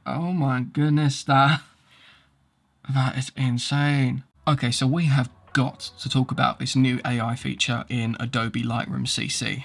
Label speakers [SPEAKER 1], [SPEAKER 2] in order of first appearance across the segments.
[SPEAKER 1] Oh my goodness, that is insane. Okay, so we have got to talk about this new AI feature in Adobe Lightroom CC.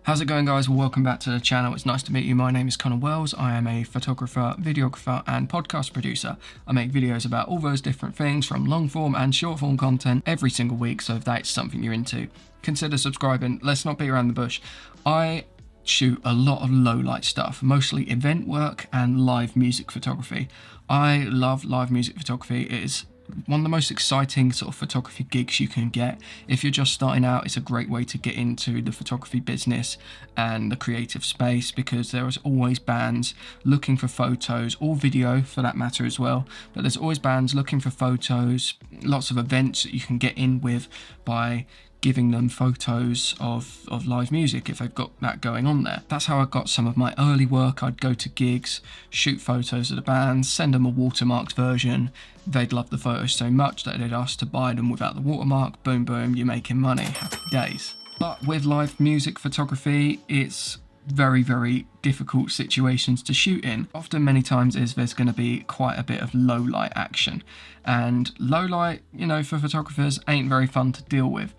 [SPEAKER 1] How's it going, guys? Welcome back to the channel. It's nice to meet you. My name is Connor Wells. I am a photographer, videographer and podcast producer. I make videos about all those different things from long form and short form content every single week, so if that's something you're into, consider subscribing. Let's not beat around the bush. I shoot a lot of low light stuff, mostly event work and live music photography. I love live music photography. It is one of the most exciting sort of photography gigs you can get. If you're just starting out, it's a great way to get into the photography business and the creative space, because there is always bands looking for photos, or video for that matter as well, but there's always bands looking for photos, lots of events that you can get in with by giving them photos of live music if they've got that going on there. That's how I got some of my early work. I'd go to gigs, shoot photos of the bands, send them a watermarked version. They'd love the photos so much that they'd ask to buy them without the watermark. Boom, boom, you're making money. Happy days. But with live music photography, it's very, very difficult situations to shoot in. Often, many times, there's going to be quite a bit of low light action. And low light, for photographers ain't very fun to deal with.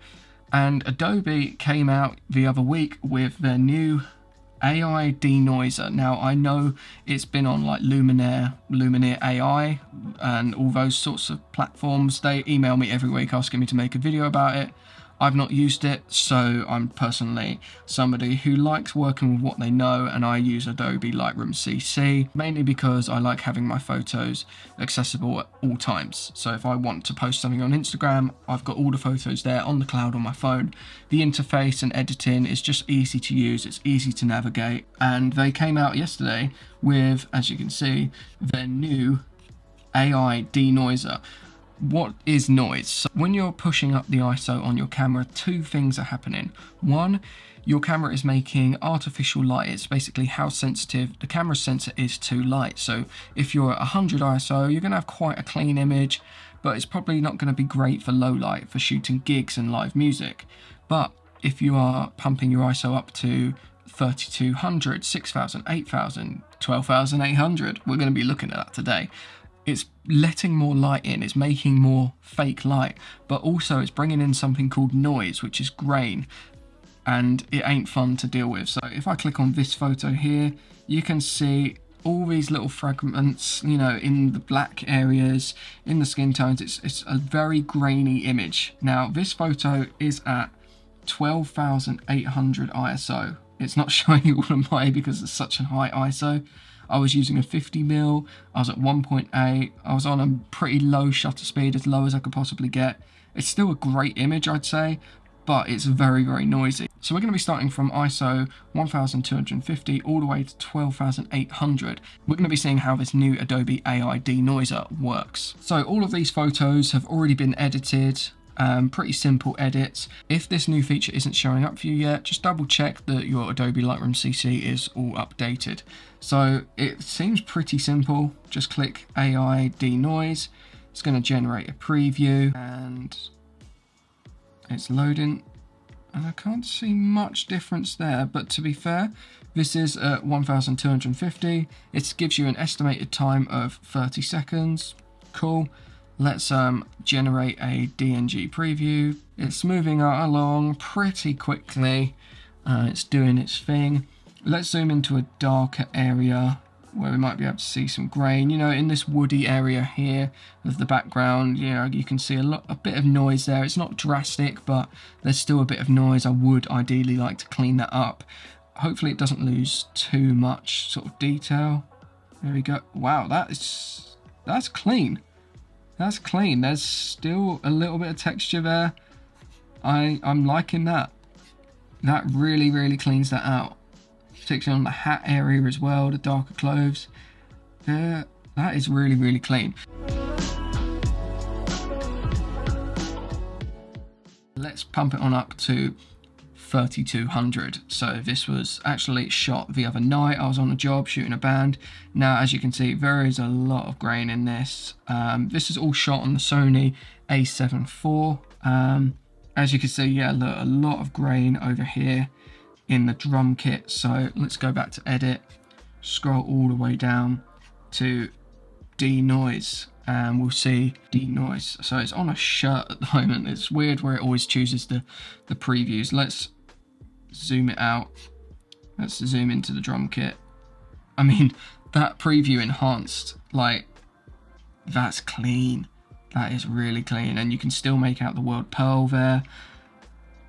[SPEAKER 1] And Adobe came out the other week with their new AI Denoiser. Now, I know it's been on like Luminaire AI, and all those sorts of platforms. They email me every week asking me to make a video about it. I've not used it, so I'm personally somebody who likes working with what they know, and I use Adobe Lightroom CC, mainly because I like having my photos accessible at all times. So if I want to post something on Instagram, I've got all the photos there on the cloud on my phone. The interface and editing is just easy to use, it's easy to navigate, and they came out yesterday with, as you can see, their new AI Denoiser. What is noise? So when you're pushing up the ISO on your camera, two things are happening. One, your camera is making artificial light. It's basically how sensitive the camera sensor is to light. So if you're at 100 ISO, you're going to have quite a clean image, but it's probably not going to be great for low light for shooting gigs and live music. But if you are pumping your ISO up to 3200, 6000, 8000, 12800, we're going to be looking at that today. It's letting more light in, it's making more fake light, but also it's bringing in something called noise, which is grain, and it ain't fun to deal with. So if I click on this photo here, you can see all these little fragments, in the black areas, in the skin tones. It's a very grainy image. Now, this photo is at 12,800 ISO. It's not showing you all of mine because it's such a high ISO. I was using a 50mm, I was at 1.8, I was on a pretty low shutter speed, as low as I could possibly get. It's still a great image, I'd say, but it's very, very noisy. So we're going to be starting from ISO 1250 all the way to 12,800. We're going to be seeing how this new Adobe AI Denoiser works. So all of these photos have already been edited. Pretty simple edits. If this new feature isn't showing up for you yet, just double check that your Adobe Lightroom CC is all updated. So it seems pretty simple. Just click AI Denoise. It's going to generate a preview, and it's loading. And I can't see much difference there, but to be fair, this is at 1250. It gives you an estimated time of 30 seconds. Cool. Let's generate a DNG preview. It's moving along pretty quickly. It's doing its thing. Let's zoom into a darker area where we might be able to see some grain. In this woody area here of the background, you can see a bit of noise there. It's not drastic, but there's still a bit of noise. I would ideally like to clean that up. Hopefully it doesn't lose too much sort of detail. There we go. Wow, that's clean. That's clean. There's still a little bit of texture there. I'm liking that. That really, really cleans that out. Particularly on the hat area as well, the darker clothes. Yeah, that is really, really clean. Let's pump it on up to 3200. So this was actually shot the other night. I was on a job shooting a band. Now, as you can see, there is a lot of grain in this. This is all shot on the Sony a7 IV. As you can see, yeah, look, a lot of grain over here in the drum kit. So let's go back to edit. scroll all the way down to Denoise, and we'll see Denoise. So it's on a shirt at the moment. It's weird where it always chooses the previews. Let's zoom it out. Let's zoom into the drum kit. I mean, that preview enhanced, like, that's clean. That is really clean, and you can still make out the word Pearl there.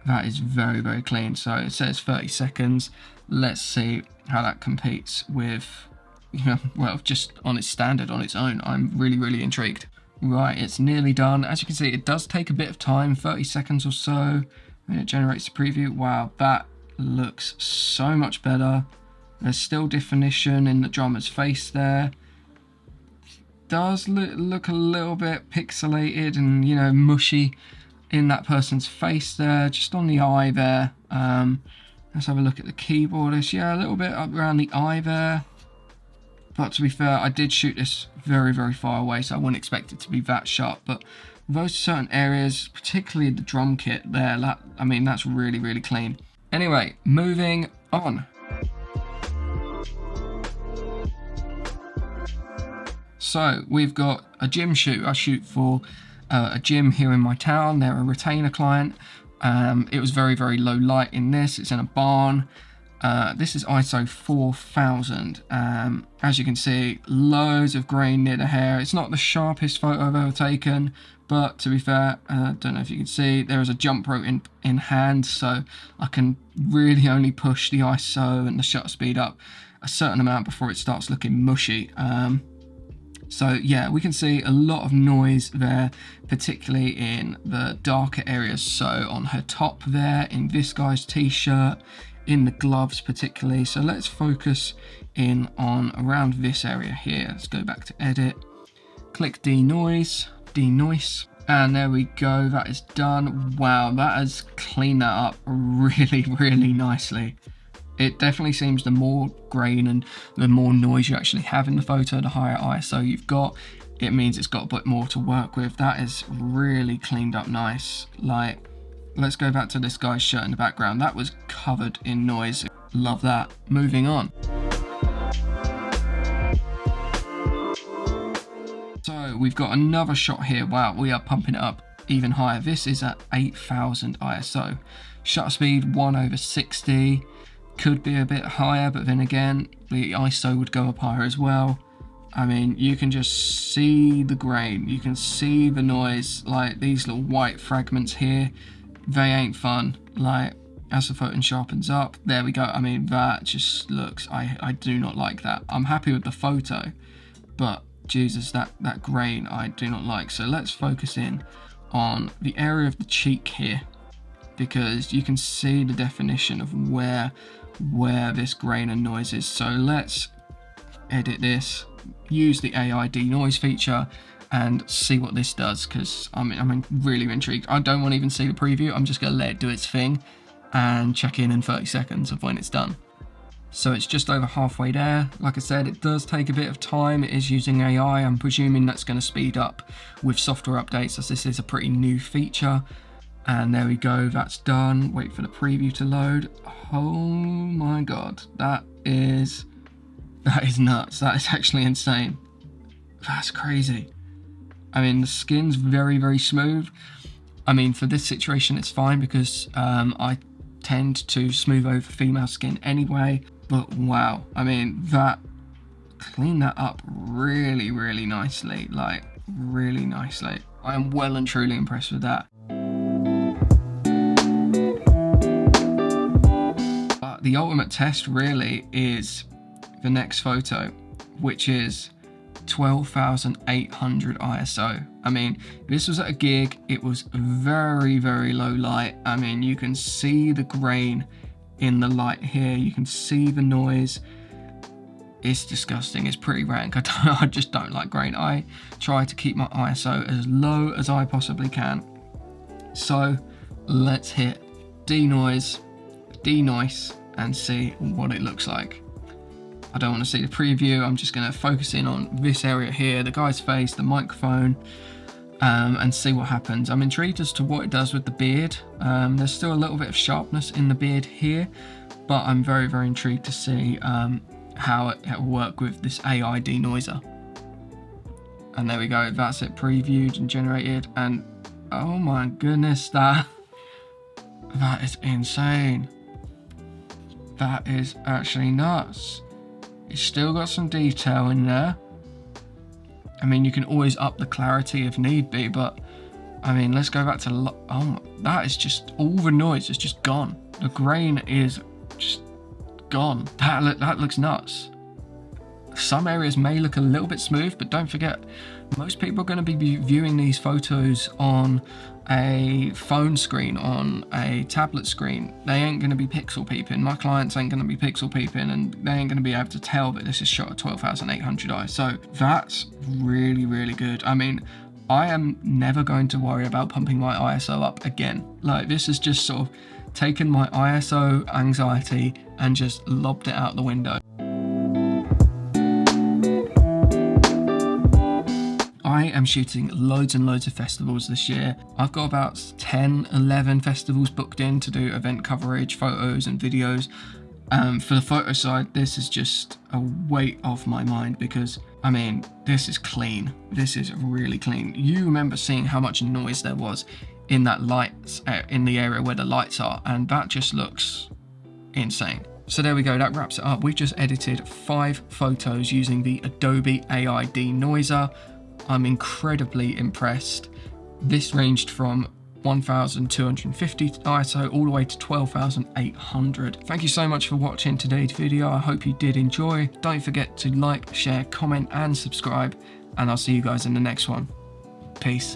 [SPEAKER 1] That is very, very clean. So it says 30 seconds. Let's see how that competes with, you know, well, just on its standard, on its own. I'm really, really intrigued. Right, it's nearly done. As you can see, it does take a bit of time, 30 seconds or so, and it generates a preview. Wow, that looks so much better. There's still definition in the drummer's face there. Does look a little bit pixelated and, you know, mushy in that person's face there, just on the eye there. Let's have a look at the keyboardist. Yeah, a little bit up around the eye there. But to be fair, I did shoot this very, very far away, so I wouldn't expect it to be that sharp. But those certain areas, particularly the drum kit there, I mean, that's really, really clean. Anyway, moving on. So we've got a gym shoot. I shoot for a gym here in my town. They're a retainer client. It was very, very low light in this. It's in a barn. This is ISO 4000. As you can see, loads of grain near the hair. It's not the sharpest photo I've ever taken, but to be fair, I don't know if you can see, there is a jump rope in hand, so I can really only push the ISO and the shutter speed up a certain amount before it starts looking mushy. So yeah, we can see a lot of noise there, particularly in the darker areas. So on her top there, in this guy's t-shirt, in the gloves particularly. So let's focus in on around this area here. Let's go back to edit, click denoise, and there we go, that is done. Wow, that has cleaned that up really, really nicely. It definitely seems the more grain and the more noise you actually have in the photo, the higher ISO you've got, it means it's got a bit more to work with. That is really cleaned up nice. Like, let's go back to this guy's shirt in the background. That was covered in noise. Love that. Moving on. So we've got another shot here. Wow, we are pumping it up even higher. This is at 8000 ISO. Shutter speed 1/60. Could be a bit higher, but then again, the ISO would go up higher as well. I mean, you can just see the grain. You can see the noise, like these little white fragments here. They ain't fun. Like, as the photo sharpens up, there we go. I mean, that just looks, I do not like that. I'm happy with the photo, but Jesus, that grain I do not like. So let's focus in on the area of the cheek here, because you can see the definition of where this grain and noise is. So let's edit this, use the AI denoise feature, and see what this does, because I'm really intrigued. I don't want to even see the preview. I'm just going to let it do its thing and check in 30 seconds of when it's done. So it's just over halfway there. Like I said, it does take a bit of time. It is using AI. I'm presuming that's going to speed up with software updates, as this is a pretty new feature. And there we go, that's done. Wait for the preview to load. Oh my God, that is nuts. That is actually insane. That's crazy. I mean, the skin's very, very smooth. I mean, for this situation, it's fine because I tend to smooth over female skin anyway. But wow, I mean, that cleaned that up really, really nicely. Like, really nicely. I am well and truly impressed with that. The ultimate test really is the next photo, which is 12,800 ISO. I mean, this was at a gig. It was very, very low light. I mean, you can see the grain in the light here. You can see the noise. It's disgusting. It's pretty rank. I just don't like grain. I try to keep my ISO as low as I possibly can. So let's hit denoise, and see what it looks like. I don't want to see the preview. I'm just going to focus in on this area here, the guy's face, the microphone, and see what happens. I'm intrigued as to what it does with the beard. There's still a little bit of sharpness in the beard here, but I'm very, very intrigued to see how it will work with this AI denoiser. And there we go, that's it previewed and generated, and oh my goodness, that is insane. That is actually nuts. It's still got some detail in there. I mean, you can always up the clarity if need be, but I mean, let's go back to, that is just, all the noise is just gone. The grain is just gone. That looks nuts. Some areas may look a little bit smooth, but don't forget, most people are going to be viewing these photos on a phone screen, on a tablet screen. They ain't going to be pixel peeping. My clients ain't going to be pixel peeping, and they ain't going to be able to tell that this is shot at 12,800i. So that's really, really good. I mean, I am never going to worry about pumping my ISO up again. Like, this is just sort of taken my ISO anxiety and just lobbed it out the window. I am shooting loads and loads of festivals this year. I've got about 10, 11 festivals booked in to do event coverage, photos and videos. For the photo side, this is just a weight off my mind because, I mean, this is clean. This is really clean. You remember seeing how much noise there was in that lights, in the area where the lights are, and that just looks insane. So there we go, that wraps it up. We just edited 5 photos using the Adobe AI Denoiser. I'm incredibly impressed. This ranged from 1250 ISO all the way to 12,800. Thank you so much for watching today's video. I hope you did enjoy. Don't forget to like, share, comment and subscribe, and I'll see you guys in the next one. Peace.